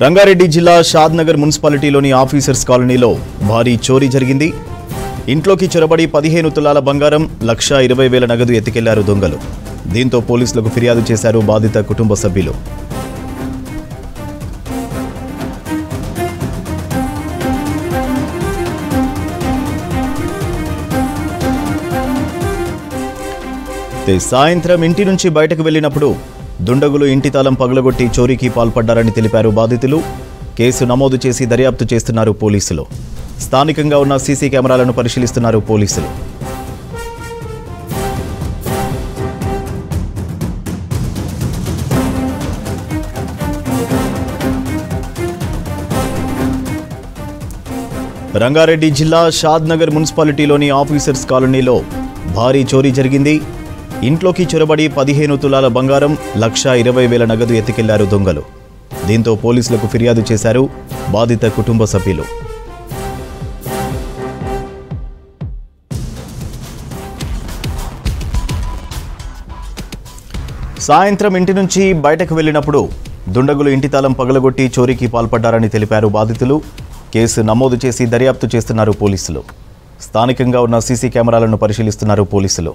రంగారెడ్డి జిల్లా షాద్నగర్ మున్సిపాలిటీలోని ఆఫీసర్స్ కాలనీలో భారీ చోరీ జరిగింది. ఇంట్లోకి చొరబడి 15 తులాల బంగారం, 1,20,000 నగదు ఎత్తుకెళ్లారు దొంగలు. దీంతో పోలీసులకు ఫిర్యాదు చేశారు బాధిత కుటుంబ సభ్యులు. సాయంత్రం ఇంటి నుంచి బయటకు వెళ్లినప్పుడు దుండగులు ఇంటి తాళం పగలగొట్టి చోరీకి పాల్పడ్డారని తెలిపారు బాధితులు. కేసు నమోదు చేసి దర్యాప్తు చేస్తున్నారు పోలీసులు. స్థానికంగా ఉన్న సీసీ కెమెరాలను పరిశీలిస్తున్నారు పోలీసులు. రంగారెడ్డి జిల్లా షాద్నగర్ మున్సిపాలిటీలోని ఆఫీసర్స్ కాలనీలో భారీ చోరీ జరిగింది. ఇంట్లోకి చొరబడి 15 తులాల బంగారం, 1,20,000 నగదు ఎత్తుకెళ్లారు దొంగలు. దీంతో పోలీసులకు ఫిర్యాదు చేశారు బాధిత కుటుంబ సభ్యులు. సాయంత్రం ఇంటి నుంచి బయటకు వెళ్లినప్పుడు దుండగులు ఇంటి తాళం పగలగొట్టి చోరీకి పాల్పడ్డారని తెలిపారు బాధితులు. కేసు నమోదు చేసి దర్యాప్తు చేస్తున్నారు పోలీసులు. స్థానికంగా ఉన్న సీసీ కెమెరాలను పరిశీలిస్తున్నారు పోలీసులు.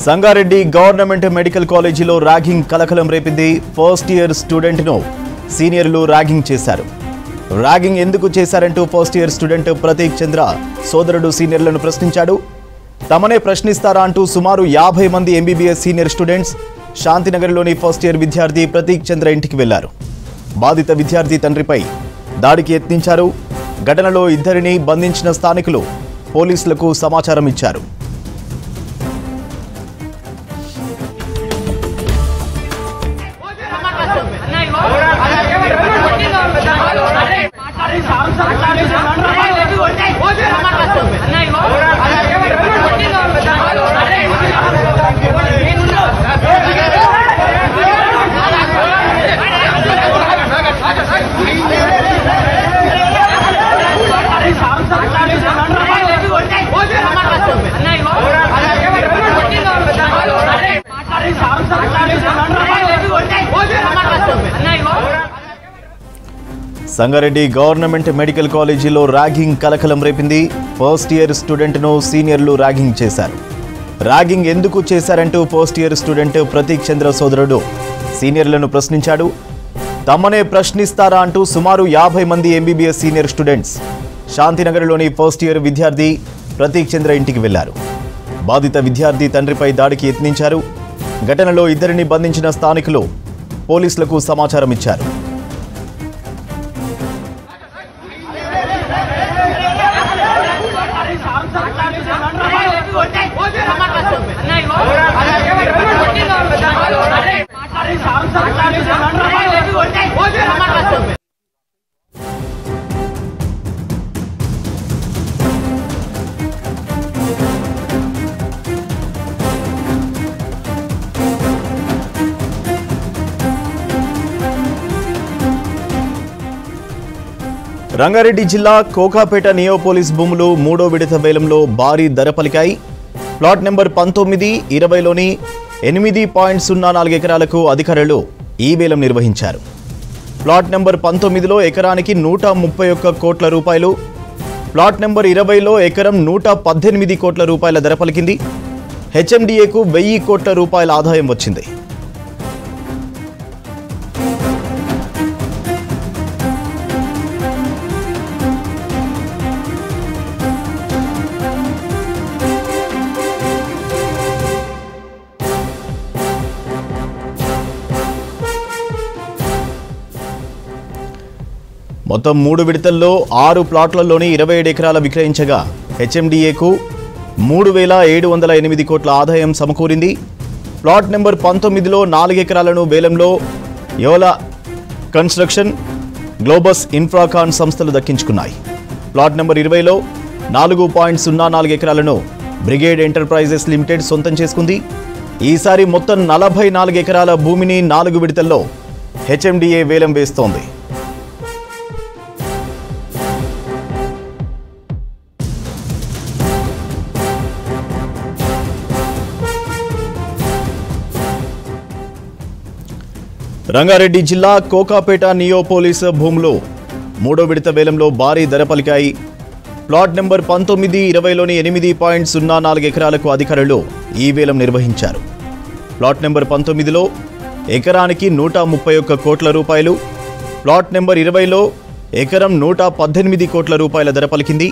సంగారెడ్డి గవర్నమెంట్ మెడికల్ కాలేజీలో ర్యాగింగ్ కలకలం రేపింది. ఫస్ట్ ఇయర్ స్టూడెంట్ను సీనియర్లు ర్యాగింగ్ చేశారు. ర్యాగింగ్ ఎందుకు చేశారంటూ first year student Prateek Chandra సోదరుడు సీనియర్లను ప్రశ్నించాడు. తమనే ప్రశ్నిస్తారా అంటూ సుమారు 50 మంది ఎంబీబీఎస్ సీనియర్ స్టూడెంట్స్ శాంతినగర్లోని ఫస్ట్ ఇయర్ విద్యార్థి ప్రతీక్ చంద్ర ఇంటికి వెళ్లారు. బాధిత విద్యార్థి తండ్రిపై దాడికి యత్నించారు. ఘటనలో 2 బంధించిన స్థానికులు పోలీసులకు సమాచారం ఇచ్చారు. సంగారెడ్డి గవర్నమెంట్ మెడికల్ కాలేజీలో ర్యాగింగ్ కలకలం రేపింది. ఫస్ట్ ఇయర్ స్టూడెంట్ను సీనియర్లు ర్యాగింగ్ చేశారు. ర్యాగింగ్ ఎందుకు చేశారంటూ first year student Prateek Chandra సోదరుడు సీనియర్లను ప్రశ్నించాడు. తమనే ప్రశ్నిస్తారా అంటూ సుమారు 50 మంది ఎంబీబీఎస్ సీనియర్ స్టూడెంట్స్ శాంతినగర్లోని ఫస్ట్ ఇయర్ విద్యార్థి ప్రతీక్ చంద్ర ఇంటికి వెళ్లారు. బాధిత విద్యార్థి తండ్రిపై దాడికి యత్నించారు. ఘటనలో 2 బంధించిన స్థానికులు పోలీసులకు సమాచారం ఇచ్చారు. రంగారెడ్డి జిల్లా కోకాపేట నియో పోలీస్ భూములు 3వ విడత వేలంలో భారీ ధర పలికాయి. ప్లాట్ నెంబర్ 19, 20లోని 8.04 ఎకరాలకు అధికారులు ఈ వేలం నిర్వహించారు. ప్లాట్ నెంబర్ 19లో ఎకరానికి 131 కోట్ల రూపాయలు, ప్లాట్ నెంబర్ 20లో ఎకరం 118 కోట్ల రూపాయల ధర పలికింది. హెచ్ఎండిఏకు 1000 కోట్ల రూపాయల ఆదాయం వచ్చింది. మొత్తం 3 విడతల్లో 6 ప్లాట్లలోని 27 ఎకరాల విక్రయించగా హెచ్ఎండిఏకు 3,708 కోట్ల ఆదాయం సమకూరింది. ప్లాట్ నెంబర్ 19లో 4 ఎకరాలను వేలంలో యోలా కన్స్ట్రక్షన్, గ్లోబస్ ఇన్ఫ్రాకాన్ సంస్థలు దక్కించుకున్నాయి. ప్లాట్ నెంబర్ 20లో 4.04 ఎకరాలను బ్రిగేడ్ ఎంటర్ప్రైజెస్ లిమిటెడ్ సొంతం చేసుకుంది. ఈసారి మొత్తం 44 ఎకరాల భూమిని 4 విడతల్లో హెచ్ఎండిఏ వేలం వేస్తోంది. రంగారెడ్డి జిల్లా కోకాపేట నియోపోలిస్ భూములు 3వ విడత వేలంలో భారీ ధర పలికాయి. ప్లాట్ నెంబర్ 19, 20లోని 8.04 ఎకరాలకు అధికారులు ఈ వేలం నిర్వహించారు. ప్లాట్ నెంబర్ 19లో ఎకరానికి 131 కోట్ల రూపాయలు, ప్లాట్ నెంబర్ 20లో ఎకరం 118 కోట్ల రూపాయల ధర పలికింది.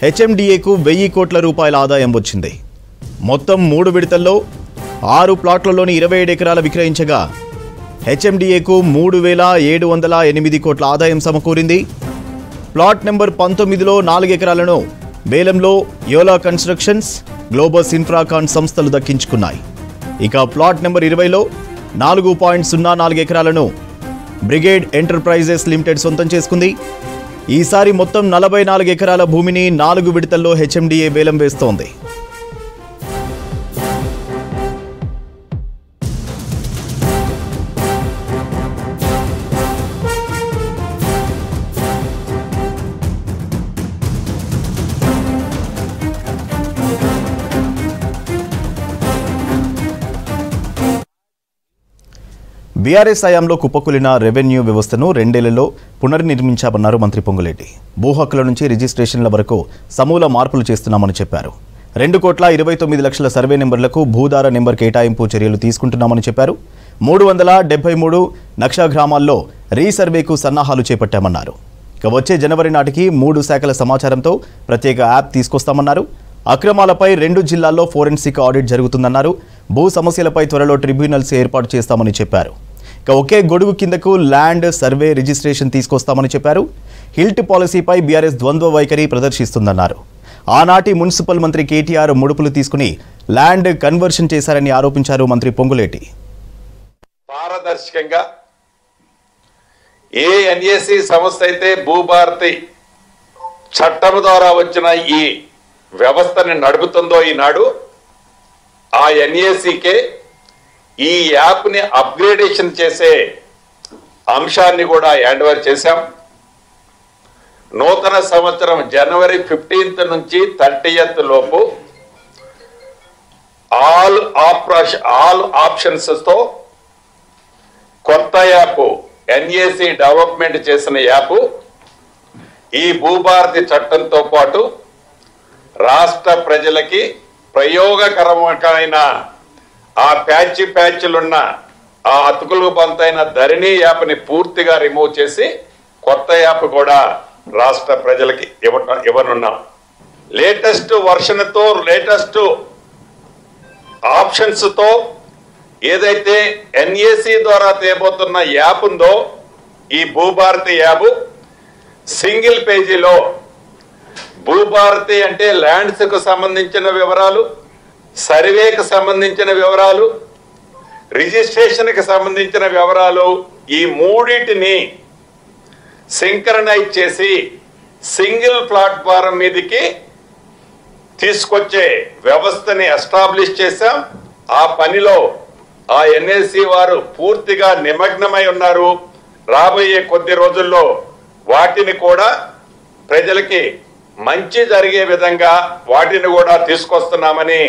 హెచ్ఎండిఏకు 1000 కోట్ల రూపాయల ఆదాయం వచ్చింది. మొత్తం 3 విడతల్లో 6 ప్లాట్లలోని 27 ఎకరాలు విక్రయించగా హెచ్ఎండిఏకు 3,708 కోట్ల ఆదాయం సమకూరింది. ప్లాట్ నెంబర్ 19లో 4 ఎకరాలను వేలంలో యోలా కన్స్ట్రక్షన్స్, గ్లోబస్ ఇన్ఫ్రాకాన్ సంస్థలు దక్కించుకున్నాయి. ఇక ప్లాట్ నెంబర్ 20లో 4.04 ఎకరాలను బ్రిగేడ్ ఎంటర్ప్రైజెస్ లిమిటెడ్ సొంతం చేసుకుంది. ఈసారి మొత్తం 44 ఎకరాల భూమిని 4 విడతల్లో హెచ్ఎండిఏ వేలం వేస్తోంది. బీఆర్ఎస్ హయాంలో కుప్పకూలిన రెవెన్యూ వ్యవస్థను 2 ఏళ్లలో పునర్నిర్మించామన్నారు మంత్రి పొంగులేటి. భూ హక్కుల నుంచి రిజిస్ట్రేషన్ల వరకు సమూల మార్పులు చేస్తున్నామని చెప్పారు. 2,29,00,000 సర్వే నెంబర్లకు భూధార నెంబర్ కేటాయింపు చర్యలు తీసుకుంటున్నామని చెప్పారు. 373 నక్షా గ్రామాల్లో రీసర్వేకు సన్నాహాలు చేపట్టామన్నారు. ఇక వచ్చే జనవరి నాటికి 3 శాఖల సమాచారంతో ప్రత్యేక యాప్ తీసుకొస్తామన్నారు. అక్రమాలపై 2 జిల్లాల్లో ఫోరెన్సిక్ ఆడిట్ జరుగుతుందన్నారు. భూ సమస్యలపై త్వరలో ట్రిబ్యునల్స్ ఏర్పాటు చేస్తామని చెప్పారు. ఇక ఒకే గొడుగు కిందకు ల్యాండ్ సర్వే రిజిస్ట్రేషన్ తీసుకొస్తామని చెప్పారు. హిల్ట్ పాలసీపై బీఆర్ఎస్ ద్వంద్వ వైఖరి ప్రదర్శిస్తుందన్నారు. ఆనాటి మున్సిపల్ మంత్రి కేటీఆర్ ముడుపులు తీసుకుని ల్యాండ్ కన్వర్షన్ చేశారని ఆరోపించారు మంత్రి పొంగులేటి. పారదర్శకంగా ఏ ఎన్ఏసి సంస్థ అయితే భూభారతి చట్టం ద్వారా వచ్చిన ఈ వ్యవస్థని నడుపుతుందో ఈనాడు ఆ ఎన్ఏసికే ఈ యాప్ని అప్గ్రేడేషన్ చేసే అంశాన్ని కూడా హ్యాండ్ ఓవర్ చేశాం. నూతన సంవత్సరం జనవరి 15th నుంచి 30th లోపు ఆల్ ఆప్షన్స్ తో కొత్త యాప్ ఎన్ఏసి డెవలప్మెంట్ చేసిన యాప్ ఈ భూభారతి చట్టంతో పాటు రాష్ట్ర ప్రజలకి ప్రయోగకరమైన ఆ ప్యాచ్లున్న ఆ అతుకులు బంతైన ధరణి యాప్ని పూర్తిగా రిమూవ్ చేసి కొత్త యాప్ కూడా రాష్ట్ర ప్రజలకి ఇవ్వనున్నాం. లేటెస్ట్ వర్షన్తో లేటెస్ట్ ఆప్షన్స్ తో ఏదైతే ఎన్ఏసి ద్వారా తేబోతున్న యాప్ ఉందో ఈ భూభారతి యాప్ సింగిల్ పేజీలో భూభారతి అంటే ల్యాండ్స్ కు సంబంధించిన వివరాలు, సర్వేకి సంబంధించిన వివరాలు, రిజిస్ట్రేషన్ కి సంబంధించిన వివరాలు ఈ మూడింటిని సింక్రనైజ్ చేసి సింగిల్ ప్లాట్ఫారం మీదకి తీసుకొచ్చే వ్యవస్థని ఎస్టాబ్లిష్ చేశాం. ఆ పనిలో ఆ ఎన్ఏసి వారు పూర్తిగా నిమగ్నమై ఉన్నారు. రాబోయే కొద్ది రోజుల్లో వాటిని కూడా ప్రజలకి మంచి జరిగే విధంగా వాటిని కూడా తీసుకొస్తున్నామని.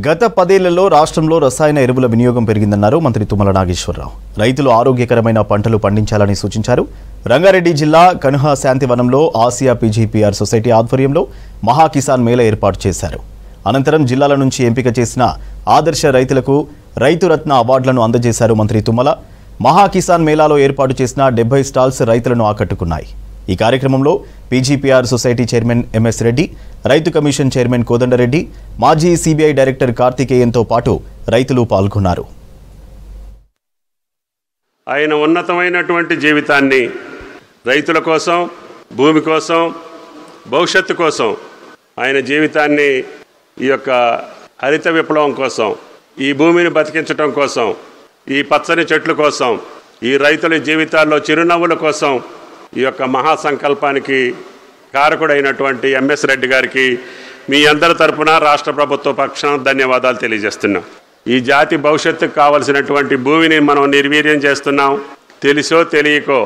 గత 10 ఏళ్లలో రాష్ట్రంలో రసాయన ఎరువుల వినియోగం పెరిగిందన్నారు మంత్రి తుమ్మల నాగేశ్వరరావు. రైతులు ఆరోగ్యకరమైన పంటలు పండించాలని సూచించారు. రంగారెడ్డి జిల్లా కనుహ శాంతివనంలో ఆసియా పీజీపీఆర్ సొసైటీ ఆధ్వర్యంలో మహా కిసాన్ మేళా ఏర్పాటు చేశారు. అనంతరం జిల్లాల నుంచి ఎంపిక చేసిన ఆదర్శ రైతులకు రైతురత్న అవార్డులను అందజేశారు మంత్రి తుమ్మల. మహా కిసాన్ మేళాలో ఏర్పాటు చేసిన 70 స్టాల్స్ రైతులను ఆకట్టుకున్నాయి. ఈ కార్యక్రమంలో PGPR society chairman MS Reddy, రైతు కమిషన్ చైర్మన్ కోదండరెడ్డి, మాజీ సిబిఐ డైరెక్టర్ కార్తికేయన్తో పాటు రైతులు పాల్గొన్నారు. ఆయన ఉన్నతమైనటువంటి జీవితాన్ని రైతుల కోసం, భూమి కోసం, భవిష్యత్తు కోసం ఆయన జీవితాన్ని ఈ యొక్క హరిత విప్లవం కోసం, ఈ భూమిని బతికించడం కోసం, ఈ పచ్చని చెట్ల కోసం, ఈ రైతుల జీవితాల్లో చిరునవ్వుల కోసం ఈ యొక్క మహాసంకల్పానికి కారకుడైనటువంటి ఎంఎస్ రెడ్డి గారికి మీ అందరి తరపున రాష్ట్ర ప్రభుత్వ పక్షాన ధన్యవాదాలు తెలియజేస్తున్నాం. ఈ జాతి భవిష్యత్తుకు కావలసినటువంటి భూమిని మనం నిర్వీర్యం చేస్తున్నాం. తెలిసో తెలియకో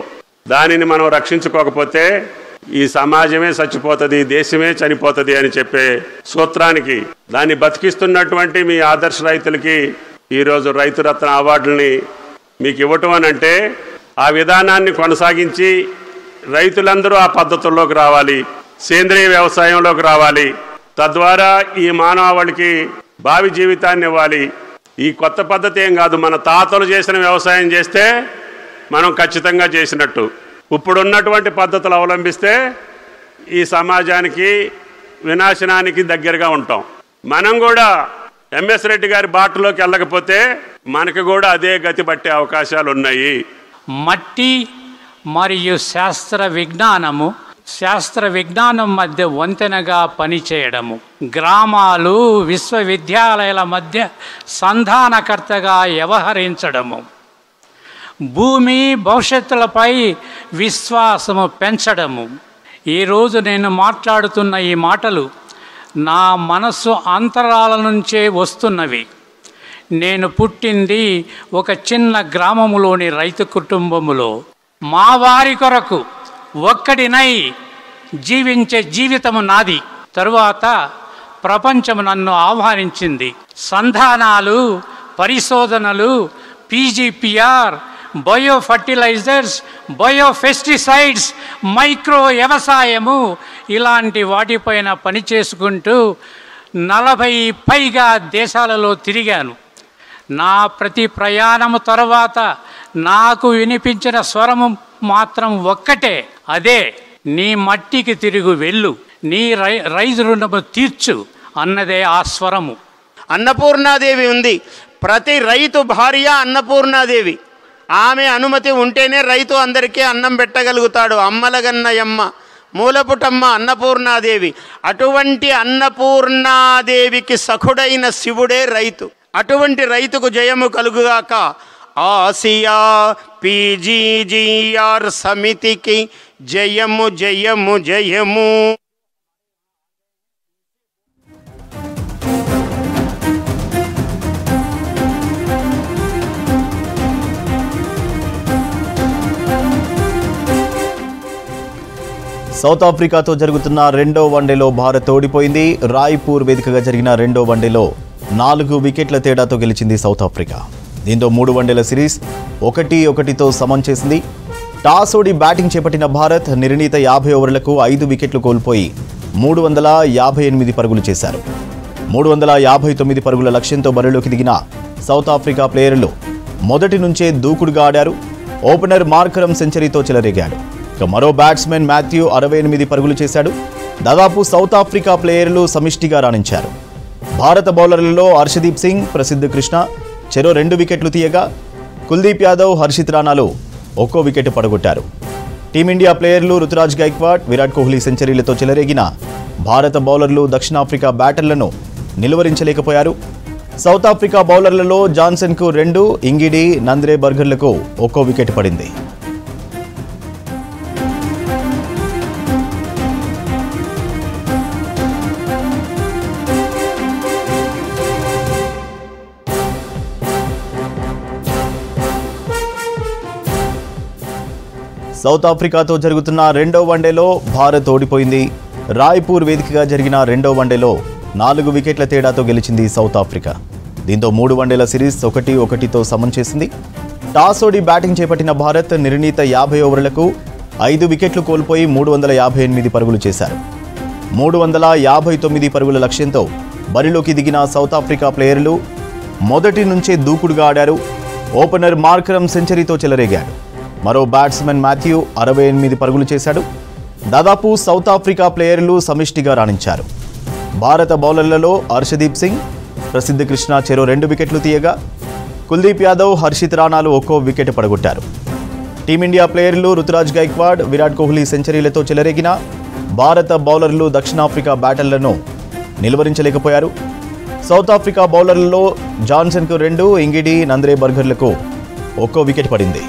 దానిని మనం రక్షించుకోకపోతే ఈ సమాజమే చచ్చిపోతుంది, దేశమే చనిపోతుంది అని చెప్పే సూత్రానికి దాన్ని బతికిస్తున్నటువంటి మీ ఆదర్శ రైతులకి ఈరోజు రైతు రత్న అవార్డుల్ని మీకు ఇవ్వటం అని అంటే ఆ విధానాన్ని కొనసాగించి రైతులందరూ ఆ పద్ధతుల్లోకి రావాలి, సేంద్రియ వ్యవసాయంలోకి రావాలి. తద్వారా ఈ మానవాళికి భావి జీవితాన్ని ఇవ్వాలి. ఈ కొత్త పద్ధతి ఏం కాదు, మన తాతలు చేసిన వ్యవసాయం చేస్తే మనం ఖచ్చితంగా చేసినట్టు. ఇప్పుడున్నటువంటి పద్ధతులు అవలంబిస్తే ఈ సమాజానికి వినాశనానికి దగ్గరగా ఉంటాం. మనం కూడా ఎంఎస్ రెడ్డి గారి బాటలోకి వెళ్ళకపోతే మనకు కూడా అదే గతి పట్టే అవకాశాలు ఉన్నాయి. మట్టి మరియు శాస్త్ర విజ్ఞానం మధ్య వంతెనగా పనిచేయడము, గ్రామాలు విశ్వవిద్యాలయాల మధ్య సంధానకర్తగా వ్యవహరించడము, భూమి భవిష్యత్తులపై విశ్వాసము పెంచడము. ఈరోజు నేను మాట్లాడుతున్న ఈ మాటలు నా మనస్సు అంతరాల నుంచే వస్తున్నవి. నేను పుట్టింది ఒక చిన్న గ్రామములోని రైతు కుటుంబములో. మా వారి కొరకు ఒక్కడినై జీవించే జీవితము నాది. తరువాత ప్రపంచము నన్ను ఆహ్వానించింది. సంధానాలు, పరిశోధనలు, PGPR, bio fertilisers, bio pesticides, micro వ్యవసాయము ఇలాంటి వాటిపైన పనిచేసుకుంటూ 40 పైగా దేశాలలో తిరిగాను. నా ప్రతి ప్రయాణము తర్వాత నాకు వినిపించిన స్వరము మాత్రం ఒక్కటే, అదే నీ మట్టికి తిరుగు వెళ్ళు, నీ రైతు రుణము తీర్చు అన్నదే ఆ స్వరము. అన్నపూర్ణాదేవి ఉంది. ప్రతి రైతు భార్య అన్నపూర్ణాదేవి. ఆమె అనుమతి ఉంటేనే రైతు అందరికీ అన్నం పెట్టగలుగుతాడు. అమ్మలగన్నయమ్మ, మూలపుటమ్మ అన్నపూర్ణాదేవి. అటువంటి అన్నపూర్ణాదేవికి సఖుడైన శివుడే రైతు. అటువంటి రైతుకు జయము కలుగుగాక. ఆసియా పీజీజీఆర్ సమితికి జయము జయము జయము. సౌత్ ఆఫ్రికాతో జరుగుతున్న రెండో వన్డేలో భారత్ ఓడిపోయింది. రాయ్పూర్ వేదికగా జరిగిన రెండో వన్డేలో 4 వికెట్ల తేడాతో గెలిచింది సౌత్ ఆఫ్రికా. దీంతో 3 వన్డేల సిరీస్ 1-1తో సమం చేసింది. టాస్ ఓడి బ్యాటింగ్ చేపట్టిన భారత్ నిర్ణీత 50 ఓవర్లకు 5 వికెట్లు కోల్పోయి 358 పరుగులు చేశారు. 359 పరుగుల లక్ష్యంతో బరిలోకి దిగిన సౌత్ ఆఫ్రికా ప్లేయర్లు మొదటి నుంచే దూకుడుగా ఆడారు. ఓపెనర్ మార్కరమ్ సెంచరీతో చెలరేగాడు. ఇక మరో బ్యాట్స్మెన్ మాథ్యూ 68 పరుగులు చేశాడు. దాదాపు సౌత్ ఆఫ్రికా ప్లేయర్లు సమిష్టిగా రాణించారు. భారత బౌలర్లలో హర్షదీప్ సింగ్, ప్రసిద్ధ్ కృష్ణ చెరో 2 వికెట్లు తీయగా కుల్దీప్ యాదవ్, హర్షిత్ రాణాలు ఒక్కో వికెట్ పడగొట్టారు. టీమిండియా ప్లేయర్లు రుతురాజ్ గైక్వాడ్, విరాట్ కోహ్లీ సెంచరీలతో చెలరేగిన భారత బౌలర్లు దక్షిణాఫ్రికా బ్యాటర్లను నిలువరించలేకపోయారు. సౌత్ ఆఫ్రికా బౌలర్లలో జాన్సన్కు 2, ఇంగిడి, నంద్రే బర్గర్లకు ఒక్కో వికెట్ పడింది. సౌత్ ఆఫ్రికాతో జరుగుతున్న రెండో వన్డేలో భారత్ ఓడిపోయింది. రాయ్పూర్ వేదికగా జరిగిన రెండో వన్డేలో 4 వికెట్ల తేడాతో గెలిచింది సౌత్ ఆఫ్రికా. దీంతో 3 వన్డేల సిరీస్ 1-1తో సమం చేసింది. టాస్ ఓడి బ్యాటింగ్ చేపట్టిన భారత్ నిర్ణీత 50 ఓవర్లకు 5 వికెట్లు కోల్పోయి 358 పరుగులు చేశారు. 359 పరుగుల లక్ష్యంతో బరిలోకి దిగిన సౌత్ ఆఫ్రికా ప్లేయర్లు మొదటి నుంచే దూకుడుగా ఆడారు. ఓపెనర్ మార్కరమ్ సెంచరీతో చెలరేగాడు. మరో బ్యాట్స్మెన్ మాథ్యూ 68 పరుగులు చేశాడు. దాదాపు సౌత్ ఆఫ్రికా ప్లేయర్లు సమిష్టిగా రాణించారు. భారత బౌలర్లలో హర్షదీప్ సింగ్, ప్రసిద్ధ్ కృష్ణ చెరో 2 వికెట్లు తీయగా కుల్దీప్ యాదవ్, హర్షిత్ రాణాలు ఒక్కో వికెట్ పడగొట్టారు. టీమిండియా ప్లేయర్లు రుతురాజ్ గైక్వాడ్, విరాట్ కోహ్లీ సెంచరీలతో చెలరేగిన భారత బౌలర్లు దక్షిణాఫ్రికా బ్యాటర్లను నిలువరించలేకపోయారు. సౌత్ ఆఫ్రికా బౌలర్లలో జాన్సన్కు 2, ఇంగిడి, నంద్రే బర్గర్లకు 1 వికెట్ పడింది.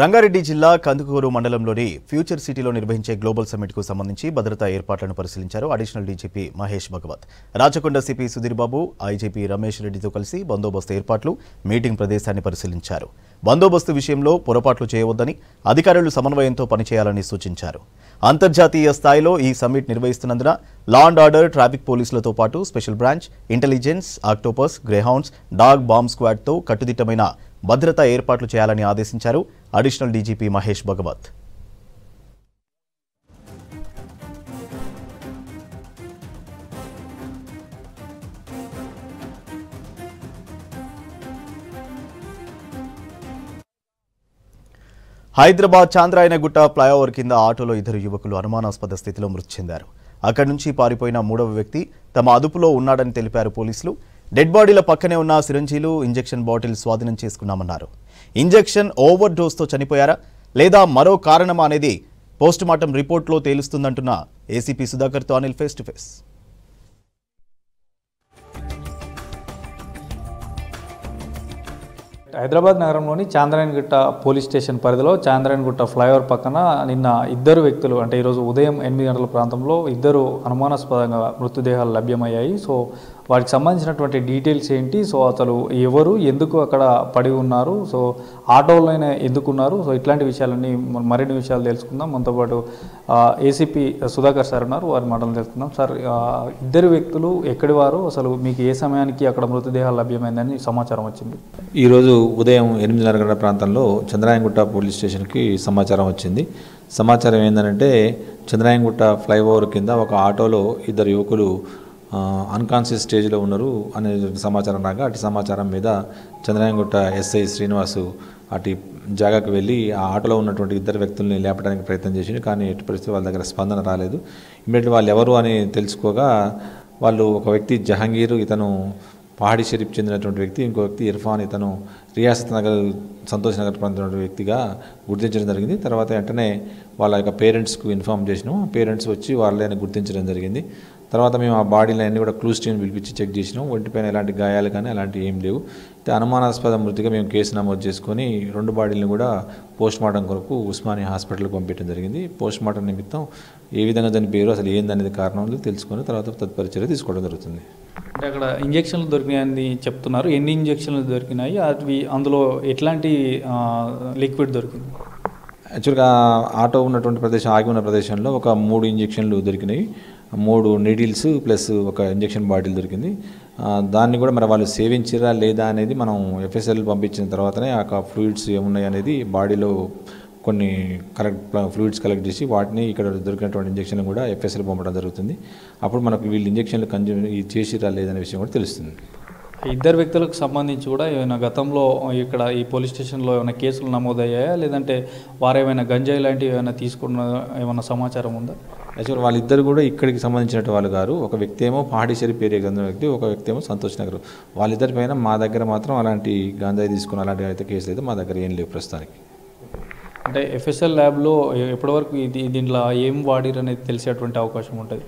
రంగారెడ్డి జిల్లా కందుకూరు మండలంలోని ఫ్యూచర్ సిటీలో నిర్వహించే గ్లోబల్ సమ్మిట్కు సంబంధించి భద్రతా ఏర్పాట్లను పరిశీలించారు అడిషనల్ డీజీపీ మహేష్ భగవత్. రాచకొండ సిపి సుధీర్ బాబు, ఐజీపీ రమేష్ రెడ్డితో కలిసి బందోబస్తు ఏర్పాట్లు, మీటింగ్ ప్రదేశాన్ని పరిశీలించారు. బందోబస్తు విషయంలో పొరపాట్లు చేయవద్దని, అధికారులు సమన్వయంతో పనిచేయాలని సూచించారు. అంతర్జాతీయ స్థాయిలో ఈ సమ్మిట్ నిర్వహిస్తున్నందున లా అండ్ ఆర్డర్, ట్రాఫిక్ పోలీసులతో పాటు special branch, intelligence, Octopus, Greyhounds, dog bomb స్క్వాడ్తో కట్టుదిట్టమైన భద్రతా ఏర్పాట్లు చేయాలని ఆదేశించారు additional DGP Mahesh Bhagwat. Hyderabad Chandrayangutta flyover కింద ఆటోలో 2 యువకులు అనుమానాస్పద స్థితిలో మృతి చెందారు. అక్కడి నుంచి పారిపోయిన 3వ వ్యక్తి తమ అదుపులో ఉన్నాడని తెలిపారు పోలీసులు. డెడ్ బాడీల పక్కనే ఉన్న సిరంజీలు, ఇంజెక్షన్ బాటిల్ స్వాధీనం చేసుకున్నామన్నారు. ఇంజెక్షన్ ఓవర్ డోస్తో చనిపోయారా లేదా మరో కారణమా అనేది పోస్టుమార్టం రిపోర్ట్లో తేలుస్తుందంటున్న ఏసీపీ సుధాకర్తో Anil face to face. Hyderabad నగరంలోని చాంద్రాయనగుట్ట పోలీస్ స్టేషన్ పరిధిలో చాంద్రాయనగుట్ట ఫ్లైఓవర్ పక్కన నిన్న 2 వ్యక్తులు అంటే ఈరోజు ఉదయం 8 గంటల ప్రాంతంలో 2 అనుమానాస్పదంగా మృతదేహాలు లభ్యమయ్యాయి. సో వాటికి సంబంధించినటువంటి డీటెయిల్స్ ఏంటి, సో అసలు ఎవరు, ఎందుకు అక్కడ పడి ఉన్నారు, సో ఆటోలోనే ఎందుకున్నారు, సో ఇట్లాంటి విషయాలన్నీ మరిన్ని విషయాలు తెలుసుకుందాం. మనతో పాటు ఏసీపీ సుధాకర్ సార్ ఉన్నారు, వారి మాటలు తెలుసుకుందాం. సార్, 2 వ్యక్తులు ఎక్కడి వారు, అసలు మీకు ఏ సమయానికి అక్కడ మృతదేహాలు లభ్యమైందని సమాచారం వచ్చింది? ఈరోజు ఉదయం 8:30 గంటల ప్రాంతంలో చంద్రాయనగుట్ట పోలీస్ స్టేషన్కి సమాచారం వచ్చింది. సమాచారం ఏంటంటే చంద్రాయనగుట్ట ఫ్లైఓవర్ కింద ఒక ఆటోలో 2 యువకులు అన్కాన్షియస్ స్టేజ్లో ఉన్నారు అనే సమాచారం రాగా అటు సమాచారం మీద చంద్రాయనగుట్ట ఎస్ఐ శ్రీనివాసు అటు జాగాకు వెళ్ళి ఆ ఆటోలో ఉన్నటువంటి 2 వ్యక్తుల్ని లేపడానికి ప్రయత్నం చేసింది. కానీ ఎట్టి పరిస్థితి వాళ్ళ దగ్గర స్పందన రాలేదు. ఇమ్మీడియట్లీ వాళ్ళు ఎవరు అని తెలుసుకోగా వాళ్ళు ఒక వ్యక్తి జహాంగీర్, ఇతను పహాడీ షరీఫ్ చెందినటువంటి వ్యక్తి, ఇంకో వ్యక్తి ఇర్ఫాన్, ఇతను రియాసత్ నగర్, సంతోష్ నగర్ ప్రాంతం వ్యక్తిగా గుర్తించడం జరిగింది. తర్వాత వెంటనే వాళ్ళ యొక్క పేరెంట్స్కు ఇన్ఫామ్ చేసినాం. పేరెంట్స్ వచ్చి వాళ్ళని గుర్తించడం జరిగింది. తర్వాత మేము ఆ బాడీని అన్నీ కూడా క్లూస్ టీమ్ పిలిపించి చెక్ చేసినాం. ఒంటిపైన ఎలాంటి గాయాలు కానీ అలాంటివి ఏం లేవు. అనుమానాస్పద మృతిగా మేము కేసు నమోదు చేసుకొని 2 బాడీలను కూడా పోస్ట్మార్టం కొరకు ఉస్మానియా హాస్పిటల్కి పంపించడం జరిగింది. పోస్ట్మార్టం నిమిత్తం ఏ విధంగా చనిపోయారు, అసలు ఏందనేది కారణాలు తెలుసుకొని తర్వాత తదుపరి చర్య తీసుకోవడం జరుగుతుంది. అంటే అక్కడ ఇంజక్షన్లు దొరికినాయని చెప్తున్నారు. ఎన్ని ఇంజక్షన్లు దొరికినాయి, అవి అందులో ఎట్లాంటి లిక్విడ్ దొరికింది? యాక్చువల్గా ఆటో ఉన్నటువంటి ప్రదేశం, ఆగి ఉన్న ప్రదేశంలో ఒక 3 ఇంజక్షన్లు దొరికినాయి. 3 నీడిల్స్ ప్లస్ ఒక ఇంజక్షన్ బాటిల్ దొరికింది. దాన్ని కూడా మరి వాళ్ళు సేవించారా లేదా అనేది మనం ఎఫ్ఎస్ఎల్ పంపించిన తర్వాతనే ఆ ఫ్లూయిడ్స్ ఏమున్నాయి అనేది బాడీలో కొన్ని ఫ్లూయిడ్స్ కలెక్ట్ చేసి వాటిని ఇక్కడ దొరికినటువంటి ఇంజక్షన్లు కూడా ఎఫ్ఎస్ఎల్ పంపడం జరుగుతుంది. అప్పుడు మనకు వీళ్ళు ఇంజక్షన్లు కన్జ్యూమ్ చేసిరా లేదనే విషయం కూడా తెలుస్తుంది. 2 వ్యక్తులకు సంబంధించి కూడా ఏమైనా గతంలో ఇక్కడ ఈ పోలీస్ స్టేషన్లో ఏమైనా కేసులు నమోదయ్యాయా, లేదంటే వారు ఏమైనా గంజాయి లాంటివి ఏమైనా తీసుకున్న ఏమైనా సమాచారం ఉందా? యాక్చువల్ వాళ్ళిద్దరు కూడా ఇక్కడికి సంబంధించినట్టు వాళ్ళు గారు. ఒక వ్యక్తి ఏమో పహాడీ షరీఫ్ ఏరియా చెందిన వ్యక్తి, ఒక వ్యక్తి ఏమో సంతోష్ నగర్. వాళ్ళిద్దరి పైన మా దగ్గర మాత్రం అలాంటి గంజాయి తీసుకున్న అలాంటి అయితే కేసులు అయితే మా దగ్గర ఏం లేవు ప్రస్తుతానికి. అంటే ఎఫ్ఎస్ఎల్ ల్యాబ్లో ఎప్పటివరకు దీంట్లో ఏం వాడిరు అనేది తెలిసేటువంటి అవకాశం ఉంటుంది?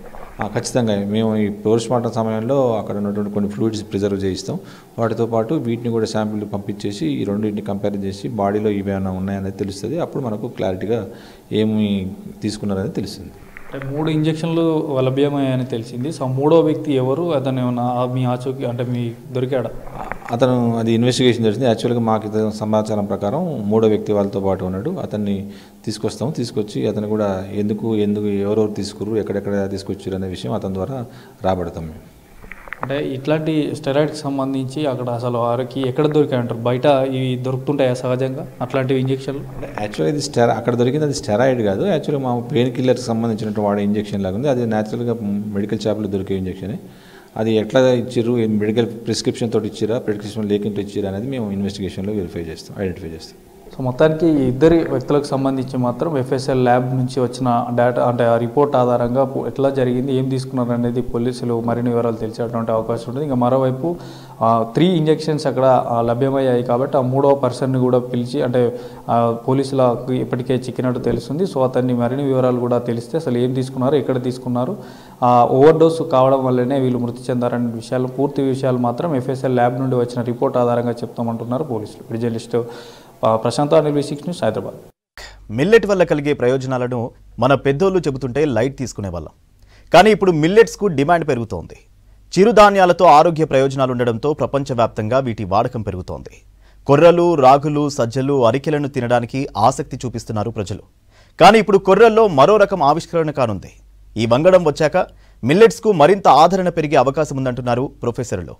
ఖచ్చితంగా మేము ఈ పోస్ట్మార్టం సమయంలో అక్కడ ఉన్నటువంటి కొన్ని ఫ్లూయిడ్స్ ప్రిజర్వ్ చేయిస్తాం. వాటితో పాటు వీటిని కూడా శాంపిల్ పంపించేసి ఈ రెండింటిని కంపేర్ చేసి బాడీలో ఇవేమైనా ఉన్నాయనేది తెలుస్తుంది. అప్పుడు మనకు క్లారిటీగా ఏమి తీసుకున్నారనేది తెలుస్తుంది. అంటే 3 ఇంజక్షన్లు లభ్యమయ్యాయని తెలిసింది. సో 3వ వ్యక్తి ఎవరు, అతను ఏమన్నా మీ ఆచూకీ అంటే మీ దొరికాడా? అతను అది ఇన్వెస్టిగేషన్ జరిగింది. యాక్చువల్గా మాకు సమాచారం ప్రకారం 3వ వ్యక్తి వాళ్ళతో పాటు ఉన్నాడు. అతన్ని తీసుకొచ్చి అతను కూడా ఎందుకు ఎవరెవరు తీసుకురు, ఎక్కడెక్కడ తీసుకొచ్చారు అనే విషయం అతని ద్వారా రాబడతాం మేము. అంటే ఇట్లాంటి స్టెరాయిడ్కి సంబంధించి అక్కడ అసలు వారికి ఎక్కడ దొరికాయి అంటారు? బయట ఇవి దొరుకుతుంటాయా సహజంగా అట్లాంటివి ఇంజక్షన్లు? యాక్చువల్గా ఇది అక్కడ దొరికింది అది స్టెరాయిడ్ కాదు. యాక్చువల్గా మా పెయిన్ కిల్లర్కి సంబంధించినట్టు వాడే ఇంజక్షన్ లాగా ఉంది. అది న్యాచురల్గా మెడికల్ షాప్లో దొరికే ఇంజక్షనే. అది ఎట్లా ఇచ్చిర్రు, మెడికల్ ప్రిస్క్రిప్షన్ తోటి ఇచ్చిరా, ప్రిస్క్రిప్షన్ లేకుండా ఇచ్చిరా అనేది మేము ఇన్వెస్టిగేషన్లో ఐడెంటిఫై చేస్తాం. సో మొత్తానికి ఈ ఇద్దరి వ్యక్తులకు సంబంధించి మాత్రం FSL ల్యాబ్ నుంచి వచ్చిన డేటా అంటే ఆ రిపోర్ట్ ఆధారంగా ఎట్లా జరిగింది, ఏం తీసుకున్నారు అనేది పోలీసులు మరిన్ని వివరాలు తెలిసేటువంటి అవకాశం ఉంటుంది. ఇంకా మరోవైపు 3 ఇంజెక్షన్స్ అక్కడ లభ్యమయ్యాయి కాబట్టి ఆ 3వ పర్సన్ని కూడా పిలిచి అంటే పోలీసులకు ఇప్పటికే చిక్కినట్టు తెలుస్తుంది. సో అతన్ని మరిన్ని వివరాలు కూడా తెలిస్తే అసలు ఏం తీసుకున్నారు, ఎక్కడ తీసుకున్నారు, ఓవర్ డోస్ కావడం వల్లనే వీళ్ళు మృతి చెందారనే విషయాలు పూర్తి విషయాలు మాత్రం FSL ల్యాబ్ నుండి వచ్చిన రిపోర్ట్ ఆధారంగా చెప్తామంటున్నారు పోలీసులు. Journalist Prashant Anil, V6 news, Hyderabad. Millet వల్ల కలిగే ప్రయోజనాలను మన పెద్దోళ్ళు చెబుతుంటే లైట్ తీసుకునే వాళ్ళం. కానీ ఇప్పుడు మిల్లెట్స్కు డిమాండ్ పెరుగుతోంది. చిరుధాన్యాలతో ఆరోగ్య ప్రయోజనాలు ఉండడంతో ప్రపంచవ్యాప్తంగా వీటి వాడకం పెరుగుతోంది. కొర్రలు, రాగులు, సజ్జలు, అరికెలను తినడానికి ఆసక్తి చూపిస్తున్నారు ప్రజలు. కానీ ఇప్పుడు కొర్రల్లో మరో రకం ఆవిష్కరణ కానుంది. ఈ వంగడం వచ్చాక మిల్లెట్స్కు మరింత ఆదరణ పెరిగే అవకాశం ఉందంటున్నారు ప్రొఫెసర్లు.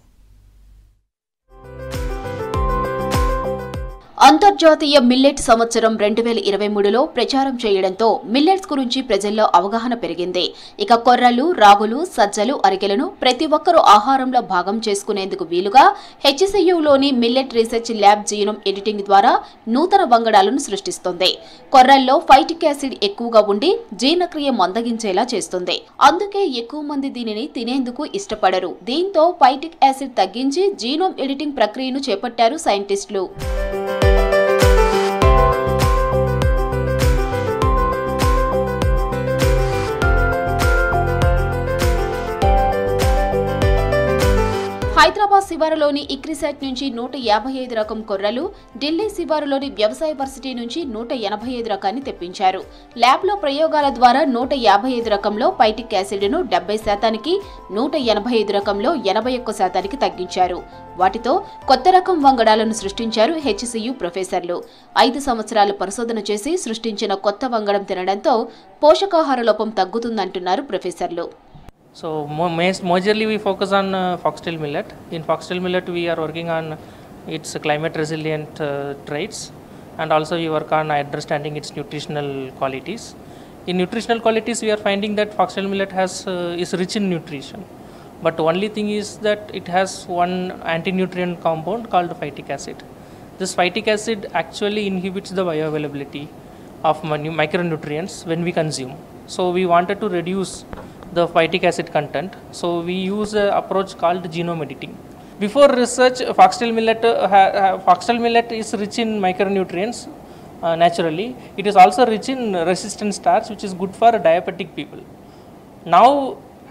అంతర్జాతీయ మిల్లెట్ సంవత్సరం 2023లో ప్రచారం చేయడంతో మిల్లెట్స్ గురించి ప్రజల్లో అవగాహన పెరిగింది. ఇక కొర్రలు, రాగులు, సజ్జలు, అరికెలను ప్రతి ఒక్కరూ ఆహారంలో భాగం చేసుకునేందుకు వీలుగా HCUలోని millet research lab genome editing ద్వారా నూతన వంగడాలను సృష్టిస్తుంది. కొర్రల్లో ఫైటిక్ యాసిడ్ ఎక్కువగా ఉండి జీర్ణక్రియ మందగించేలా చేస్తుంది. అందుకే ఎక్కువ మంది దీనిని తినేందుకు ఇష్టపడరు. దీంతో ఫైటిక్ యాసిడ్ తగ్గించి జీనోమ్ ఎడిటింగ్ ప్రక్రియను చేపట్టారు సైంటిస్టులు. హైదరాబాద్ శివారులోని ఇక్రిసాట్ నుంచి 155 రకం కొర్రలు, ఢిల్లీ శివారులోని వ్యవసాయ వర్సిటీ నుంచి 185 రకాన్ని తెప్పించారు. ల్యాబ్లో ప్రయోగాల ద్వారా 155 రకంలో ఫైటిక్ యాసిడ్ను 70%కి, 185 రకంలో 81%కి తగ్గించారు. వాటితో కొత్త రకం వంగడాలను సృష్టించారు HCU ప్రొఫెసర్లు. 5 సంవత్సరాలు పరిశోధన చేసి సృష్టించిన కొత్త వంగడం తినడంతో పోషకాహార లోపం తగ్గుతుందంటున్నారు ప్రొఫెసర్లు. So majorly we focus on foxtail millet. In foxtail millet we are working on its climate resilient traits, and also we work on understanding its nutritional qualities. In nutritional qualities we are finding that foxtail millet is rich in nutrition, but only thing is that it has one anti-nutrient compound called phytic acid. This phytic acid actually inhibits the bioavailability of micronutrients when we consume. So we wanted to reduce the phytic acid content, so we use an approach called genome editing. Before research, foxtail millet is rich in micronutrients naturally. It is also rich in resistant starch, which is good for diabetic people. Now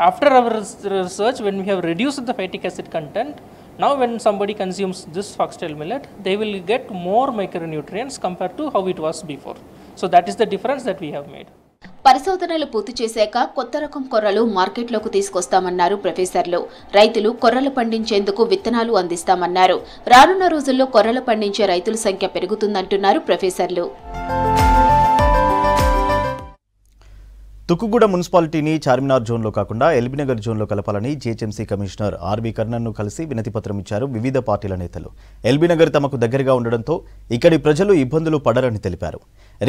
after our research, when we have reduced the phytic acid content, now when somebody consumes this foxtail millet, they will get more micronutrients compared to how it was before. So that is the difference that we have made. పరిశోధనలు పూర్తి చేశాక కొత్త రకం కొర్రలు మార్కెట్లోకి తీసుకొస్తామన్నారు ప్రొఫెసర్లు. రైతులు కొర్రలు పండించేందుకు విత్తనాలు అందిస్తామన్నారు. రానున్న రోజుల్లో కొర్రలు పండించే రైతుల సంఖ్య పెరుగుతుందంటున్నారు ప్రొఫెసర్లు. తుక్కుగూడ మున్సిపాలిటీని చార్మినార్ జోన్లో కాకుండా ఎల్బీనగర్ జోన్లో కలపాలని జీహెచ్ఎంసీ కమిషనర్ ఆర్వి కర్ణన్ను కలిసి వినతిపత్రం ఇచ్చారు వివిధ పార్టీల నేతలు. ఎల్బీనగర్ తమకు దగ్గరగా ఉండడంతో ఇక్కడి ప్రజలు ఇబ్బందులు పడరని తెలిపారు.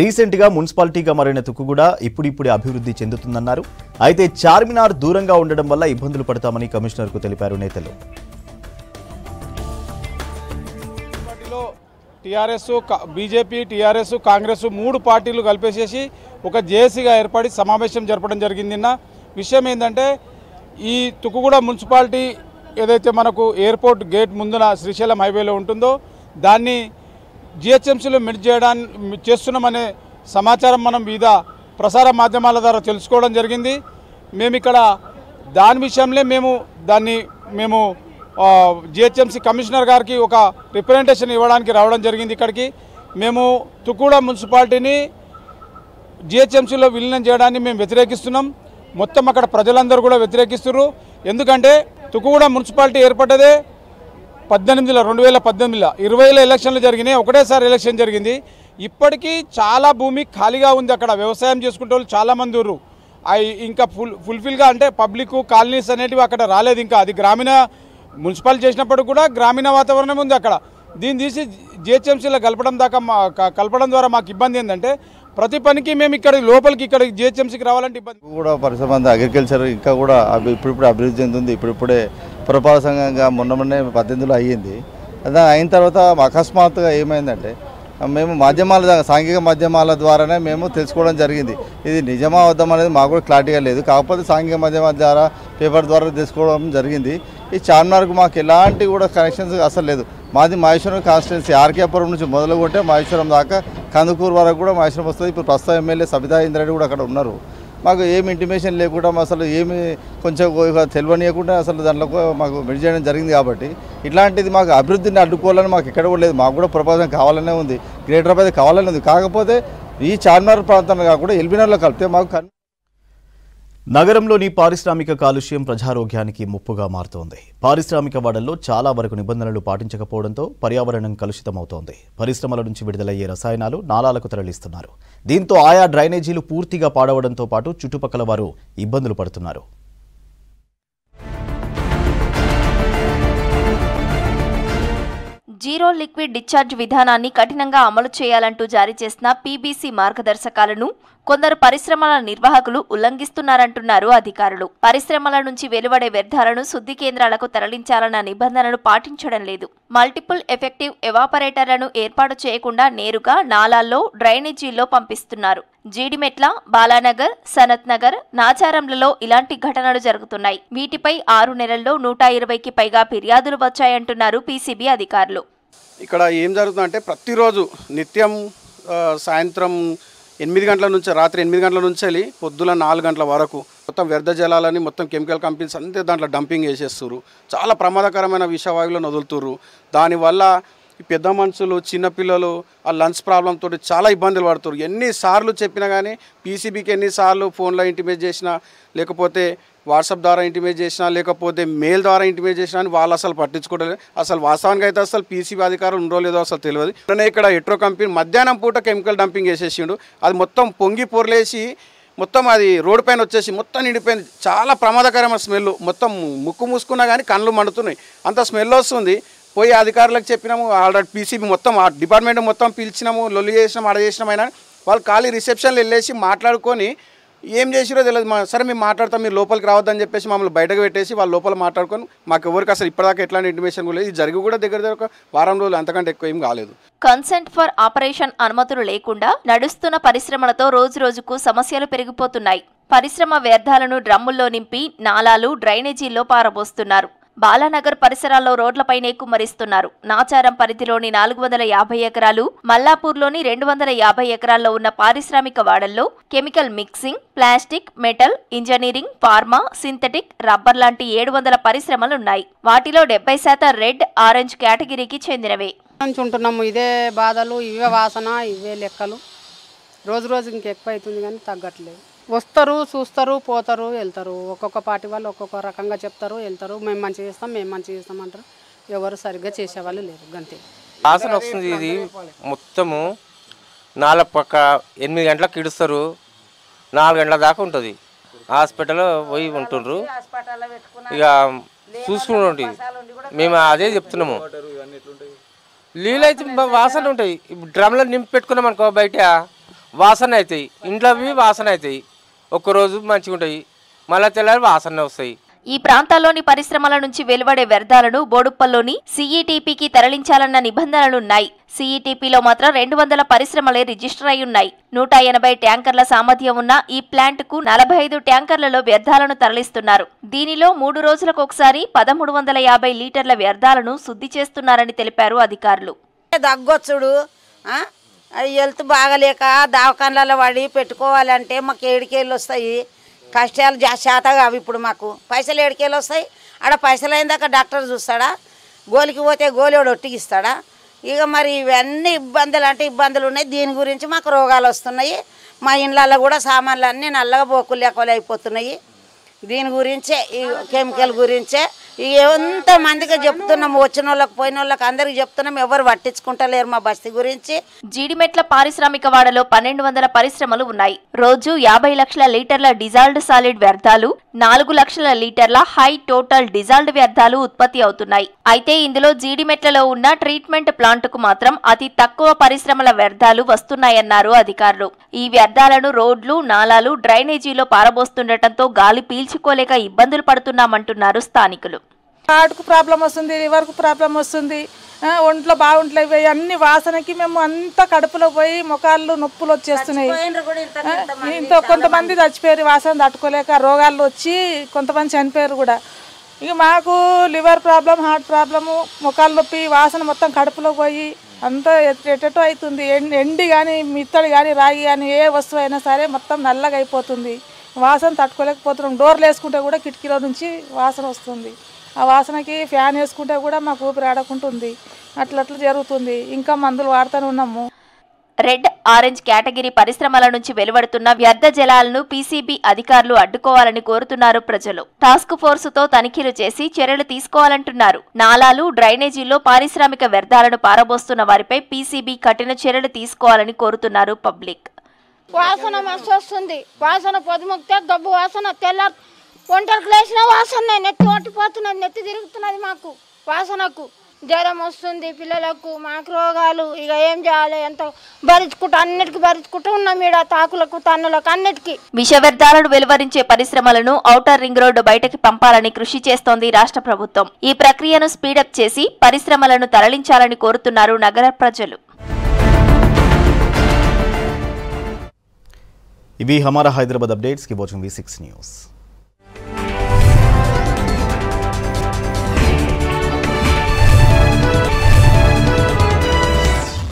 రీసెంట్గా మున్సిపాలిటీగా మారిన తుక్కుగూడ ఇప్పుడిప్పుడే అభివృద్ధి చెందుతుందన్నారు. అయితే చార్మినార్ దూరంగా ఉండడం వల్ల ఇబ్బందులు పడతామని కమిషనర్కు తెలిపారు నేతలు. టీఆర్ఎస్, బీజేపీ, టీఆర్ఎస్, కాంగ్రెస్ 3 పార్టీలు కలిపేసేసి ఒక జేఏసీగా ఏర్పడి సమావేశం జరపడం జరిగింది. నిన్న విషయం ఏంటంటే ఈ తుక్కుగూడ మున్సిపాలిటీ ఏదైతే మనకు ఎయిర్పోర్ట్ గేట్ ముందున శ్రీశైలం హైవేలో ఉంటుందో దాన్ని జిహెచ్ఎంసీలో మెర్జ్ చేస్తున్నామనే సమాచారం మనం వివిధ ప్రసార మాధ్యమాల ద్వారా తెలుసుకోవడం జరిగింది. మేము ఇక్కడ దాని విషయంలో మేము జిహెచ్ఎంసీ కమిషనర్ గారికి ఒక రిప్రజెంటేషన్ ఇవ్వడానికి రావడం జరిగింది. ఇక్కడికి మేము తుక్కుగూడ మున్సిపాలిటీని జిహెచ్ఎంసీలో విలీనం చేయడాన్ని మేము వ్యతిరేకిస్తున్నాం. మొత్తం అక్కడ ప్రజలందరూ కూడా వ్యతిరేకిస్తున్నారు. ఎందుకంటే తుక్కుగూడ మున్సిపాలిటీ ఏర్పడ్డదే 2018లో 20లో ఎలక్షన్లు జరిగినాయి. ఒకటేసారి ఎలక్షన్ జరిగింది. ఇప్పటికీ చాలా భూమి ఖాళీగా ఉంది. అక్కడ వ్యవసాయం చేసుకుంటే వాళ్ళు చాలామంది ఉన్నారు. ఇంకా ఫుల్ఫిల్గా అంటే పబ్లిక్ కాలనీస్ అనేటివి అక్కడ రాలేదు. ఇంకా అది గ్రామీణ మున్సిపాలిటీ చేసినప్పుడు కూడా గ్రామీణ వాతావరణం ఉంది అక్కడ. దీన్ని తీసి జిహెచ్ఎంసీలో కలపడం ద్వారా మాకు ఇబ్బంది ఏంటంటే ప్రతి పనికి మేము ఇక్కడ జిహెచ్ఎంసీకి రావాలంటే ఇబ్బంది. కూడా పరిశ్రమ అగ్రికల్చర్ ఇంకా కూడా ఇప్పుడిప్పుడే అభివృద్ధి చెందుతుంది. ఇప్పుడిప్పుడే పురపాలక సంఘంగా మొన్ననే 18లో అయ్యింది. అదే అయిన తర్వాత అకస్మాత్తుగా ఏమైందంటే మేము సాంఘిక మాధ్యమాల ద్వారానే మేము తెలుసుకోవడం జరిగింది. ఇది నిజమా అబద్ధం అనేది మాకు కూడా క్లారిటీగా లేదు. కాకపోతే సాంఘిక మాధ్యమాల ద్వారా పేపర్ ద్వారా తెలుసుకోవడం జరిగింది. ఈ చార్మినార్కు మాకు ఎలాంటి కూడా కనెక్షన్స్ అసలు లేదు. మాది మహేశ్వరం కాన్స్టిట్యున్సీ ఆర్కేపురం నుంచి మొదలుకుంటే మహేశ్వరం దాకా కందుకూరు వరకు కూడా మహేశ్వరం వస్తుంది. ఇప్పుడు ప్రస్తుతం ఎమ్మెల్యే సబితా ఇంద్రెడ్డి కూడా అక్కడ ఉన్నారు. మాకు ఏమి ఇంటిమేషన్ లేకుండా అసలు ఏమి కొంచెం తెలియనియకుండా అసలు దాంట్లో మాకు మెడి చేయడం జరిగింది. కాబట్టి ఇట్లాంటిది మాకు అభివృద్ధిని అడ్డుకోవాలని మాకు ఎక్కడ కూడా లేదు. మాకు కూడా ప్రపోజల్ కావాలనే ఉంది, గ్రేటర్ హైదరాబాద్ కావాలనే ఉంది. కాకపోతే ఈ చార్మినార్ ప్రాంతం కాకుండా ఎల్బీనగర్లో కలిపితే మాకు నగరంలోని పారిశ్రామిక కాలుష్యం ప్రజారోగ్యానికి ముప్పుగా మారుతోంది. పారిశ్రామిక వాడల్లో చాలా వరకు నిబంధనలు పాటించకపోవడంతో పర్యావరణం కలుషితమవుతోంది. పరిశ్రమల నుంచి విడుదలయ్యే రసాయనాలు నాలాలకు తరలిస్తున్నారు. దీంతో ఆయా డ్రైనేజీలు పూర్తిగా పాడవడంతో పాటు చుట్టుపక్కల వారు ఇబ్బందులు పడుతున్నారు. జీరో లిక్విడ్ డిశ్చార్జ్ విధానాన్ని కఠినంగా అమలు చేయాలంటూ జారీ చేసిన పీబీసీ మార్గదర్శకాలను కొందరు పరిశ్రమల నిర్వాహకులు ఉల్లంఘిస్తున్నారంటున్నారు అధికారులు. పరిశ్రమల నుంచి వెలువడే వ్యర్థాలను శుద్ధి కేంద్రాలకు తరలించాలన్న నిబంధనలు పాటించడం లేదు. మల్టిపుల్ ఎఫెక్టివ్ ఎవాపరేటర్లను ఏర్పాటు చేయకుండా నేరుగా నాలాల్లో, డ్రైనేజీల్లో పంపిస్తున్నారు. జీడిమెట్ల, బాలానగర్, సనత్ నగర్, నాచారంలలో ఇలాంటి ఘటనలు జరుగుతున్నాయి. వీటిపై 6 నెలల్లో 120కి పైగా ఫిర్యాదులు వచ్చాయంటున్నారు పీసీబీ అధికారులు. ఇక్కడ ఏం జరుగుతుందంటే ప్రతిరోజు నిత్యం సాయంత్రం 8 గంటల నుంచి రాత్రి 8 గంటల నుంచి వెళ్ళి పొద్దున 4 గంటల వరకు మొత్తం వ్యర్థ జలాలని మొత్తం కెమికల్ కంపెనీస్ అంతే దాంట్లో డంపింగ్ చేసేస్తున్నారు. చాలా ప్రమాదకరమైన విషవాయువులను వదులుతున్నారు. దానివల్ల పెద్ద మనుషులు, చిన్నపిల్లలు ఆ లంగ్స్ ప్రాబ్లంతో చాలా ఇబ్బందులు పడుతున్నారు. ఎన్నిసార్లు చెప్పినా కానీ పీసీబీకి ఎన్నిసార్లు ఫోన్లో ఇంటిమేట్ చేసినా, లేకపోతే వాట్సాప్ ద్వారా ఇంటిమేట్ చేసినా, లేకపోతే మెయిల్ ద్వారా ఇంటిమేట్ చేసినా అని వాళ్ళు అసలు పట్టించుకోవట్లేదు. అసలు వాస్తవానికి అయితే అసలు పీసీబీ అధికారులు ఉండో లేదో అసలు తెలియదు. ఇక్కడ ఎట్రో కంపెనీ మధ్యాహ్నం పూట కెమికల్ డంపింగ్ చేసేసిండు. అది మొత్తం పొంగి పొరలేసి మొత్తం అది రోడ్డు పైన వచ్చేసి మొత్తం నిండిపోయింది. చాలా ప్రమాదకరమైన స్మెల్. మొత్తం ముక్కు మూసుకున్నా కానీ కళ్ళు మండుతున్నాయి, అంత స్మెల్ వస్తుంది. పోయి అధికారులకు చెప్పినాము, ఆల్రెడీ పీసీబీ మొత్తం ఆ డిపార్ట్మెంట్ మొత్తం పిలిచినాము, లొల్లి చేసినాం, ఆడ చేసినాం. అయినా వాళ్ళు ఖాళీ రిసెప్షన్లో వెళ్ళేసి మాట్లాడుకొని ఏం చేసిరో తెలియదు. సరే మేము మాట్లాడతాం, మీరు లోపలికి రావద్దని చెప్పేసి మమ్మల్ని బయటకు పెట్టేసి వాళ్ళు లోపల మాట్లాడుకొని మాకు ఎవరికి అసలు ఇప్పటిదాకా ఎట్లాంటి ఇంటిమేషన్ కూడా లేదు. ఇది జరిగి కూడా దగ్గర ఒక వారం రోజులు, అంతకంటే ఎక్కువ ఏం కాలేదు. కన్సెంట్ ఫర్ ఆపరేషన్ అనుమతులు లేకుండా నడుస్తున్న పరిశ్రమలతో రోజు రోజుకు సమస్యలు పెరిగిపోతున్నాయి. పరిశ్రమ వ్యర్థాలను డ్రమ్ముల్లో నింపి నాలాలు, డ్రైనేజీల్లో పారబోస్తున్నారు. బాలానగర్ పరిసరాల్లో రోడ్లపైనే కుమ్మరిస్తున్నారు. నాచారం పరిధిలోని 450 ఎకరాలు, మల్లాపూర్లోని 250 ఎకరాల్లో ఉన్న పారిశ్రామిక వాడల్లో chemical mixing, plastic, metal, engineering, pharma, synthetic, rubber లాంటి 700 పరిశ్రమలున్నాయి. వాటిలో 70% రెడ్, ఆరెంజ్ కేటగిరీకి చెందినవే. ఉంటున్నాము ఇదే బాధలు, ఇవే వాసన, ఇవే లెక్కలు. రోజు రోజు ఇంకెక్కువ అవుతుంది కానీ తగ్గట్లేదు. వస్తారు, చూస్తారు, పోతారు, వెళ్తారు. ఒక్కొక్క పార్టీ వాళ్ళు ఒక్కొక్క రకంగా చెప్తారు, వెళ్తారు. మేము మంచిగా చేస్తాం, మేము మంచిగా చేస్తాం అంటారు. ఎవరు సరిగ్గా చేసేవాళ్ళు లేరు. గంతే వాసన వస్తుంది. ఇది మొత్తము 8 గంటలకు ఇడుస్తారు, 4 గంటల దాకా ఉంటుంది. హాస్పిటల్లో పోయి ఉంటుండ్రు. ఇక చూసుకుంటుంటే మేము అదే చెప్తున్నాము. నీళ్ళు అయితే వాసన ఉంటాయి. డ్రమ్లో నింపి పెట్టుకున్నాం అనుకో, బయట వాసన అవుతాయి, ఇంట్లో వాసన అవుతాయి. ఒక్కరోజు మంచిగా ఉంటాయి, మళ్ళీ తెల్లారి వాసన వస్తాయి. ఈ ప్రాంతాల్లోని పరిశ్రమల నుంచి వెలువడే వ్యర్థాలను బోడుప్పల్లోని సీఈటీపీకి తరలించాలన్న నిబంధనలున్నాయి. సీఈటీపీలో మాత్రం 200 పరిశ్రమలే రిజిస్టర్ అయి ఉన్నాయి. 180 ట్యాంకర్ల సామర్థ్యం ఉన్న ఈ ప్లాంట్కు 45 ట్యాంకర్లలో వ్యర్థాలను తరలిస్తున్నారు. దీనిలో 3 రోజులకు ఒకసారి 1350 లీటర్ల వ్యర్థాలను శుద్ధి చేస్తున్నారని తెలిపారు అధికారులు. దగ్గొచ్చుడు, హెల్త్ బాగలేక దవాఖానలలో పడి పెట్టుకోవాలంటే మాకు 7 కేళ్ళు వస్తాయి. కష్టాలు శాతగా అవి ఇప్పుడు మాకు పైసలు 7 కేళ్ళు వస్తాయి. ఆడ పైసలు అయిందాక డాక్టర్ చూస్తాడా, గోలికి పోతే గోలివాడు ఒట్టిగిస్తాడా? ఇక మరి ఇవన్నీ ఇబ్బందులు అంటే ఇబ్బందులు ఉన్నాయి. దీని గురించి మాకు రోగాలు వస్తున్నాయి. మా ఇండ్లలో కూడా సామాన్లు అన్నీ నల్లగా బోకులు లెక్కలు అయిపోతున్నాయి. దీని గురించే, ఈ కెమికల్ గురించే ఎంతమందికి చెప్తున్నాము. వచ్చిన వాళ్ళకి, పోయిన వాళ్ళకి అందరికి చెప్తున్నాం. ఎవరు పట్టించుకుంటలేరు మా బస్తీ గురించి. జీడిమెట్ల పారిశ్రామిక వాడలో 1200 పరిశ్రమలు ఉన్నాయి. రోజు 50 లక్షల లీటర్ల డిజాల్వ్డ్ సాలిడ్ వ్యర్థాలు, 4 లక్షల లీటర్ల హై టోటల్ డిజాల్వ్డ్ వ్యర్థాలు ఉత్పత్తి అవుతున్నాయి. అయితే ఇందులో జీడిమెట్లలో ఉన్న ట్రీట్మెంట్ ప్లాంట్కు మాత్రం అతి తక్కువ పరిశ్రమల వ్యర్థాలు వస్తున్నాయన్నారు అధికారులు. ఈ వ్యర్థాలను రోడ్లు, నాలాలు, డ్రైనేజీలో పారబోస్తుండటంతో గాలి పీల్చుకోలేక ఇబ్బందులు పడుతున్నామంటున్నారు స్థానికులు. హార్ట్కు ప్రాబ్లం వస్తుంది, లివర్కు ప్రాబ్లం వస్తుంది, ఒంట్లో బాగుంట్లేవి అన్ని వాసనకి మేము అంతా కడుపులో పోయి ముఖాలు నొప్పులు వచ్చేస్తున్నాయి. కొంతమంది చచ్చిపోయారు వాసన తట్టుకోలేక, రోగాలు వచ్చి కొంతమంది చనిపోయారు కూడా. ఇక మాకు లివర్ ప్రాబ్లం, హార్ట్ ప్రాబ్లము, ముఖాలు నొప్పి, వాసన మొత్తం కడుపులో పోయి అంతా ఎటెటో అవుతుంది. ఎండి కానీ మిత్తడి కానీ రాగి కానీ ఏ వస్తువు అయినా సరే మొత్తం నల్లగా అయిపోతుంది. వాసన తట్టుకోలేకపోతున్నాం. డోర్లు వేసుకుంటే కూడా కిటికీలో నుంచి వాసన వస్తుంది. ఆ వాసనకి ఫ్యాన్ వేసుకుంటే కూడా మాకు ఊపిరి ఆడకుంటుంది. అట్లా జరుగుతుంది. ఇంకా మందులు వాడుతూనే ఉన్నాము. రెడ్, ఆరెంజ్ కేటగిరీ పరిశ్రమల నుంచి వెలువడుతున్న వ్యర్థ జలాలను పీసీబీ అధికారులు అడ్డుకోవాలని కోరుతున్నారు ప్రజలు. టాస్క్ ఫోర్సుతో తనిఖీలు చేసి చర్యలు తీసుకోవాలంటున్నారు. నాలాలు, డ్రైనేజీల్లో పారిశ్రామిక వ్యర్థాలను పారబోస్తున్న వారిపై పీసీబీ కఠిన చర్యలు తీసుకోవాలని కోరుతున్నారు పబ్లిక్. వాసన మస్తు వస్తుంది. వాసన పొద్దుముక్తే గబ్బు వాసన, తెల్ల ఒంటరికి లేచిన వాసన, నెత్తి ఒట్టిపోతున్నది, నెత్తి తిరుగుతున్నది. మాకు వాసనకు జ్వరం వస్తుంది, పిల్లలకు మాకు రోగాలు. ఇక ఏం చేయాలి? ఎంత భరించుకుంటూ అన్నిటికీ భరించుకుంటూ ఉన్నాం. ఈడ తాకులకు, తన్నులకు, అన్నిటికీ. విష వ్యర్థాలను వెలువరించే పరిశ్రమలను ఔటర్ రింగ్ రోడ్డు బయటకి పంపాలని కృషి చేస్తోంది రాష్ట్ర ప్రభుత్వం. ఈ ప్రక్రియను స్పీడప్ చేసి పరిశ్రమలను తరలించాలని కోరుతున్నారు నగర ప్రజలు. ఇవి హమారా Hyderabad updates. Keep watching V6 news.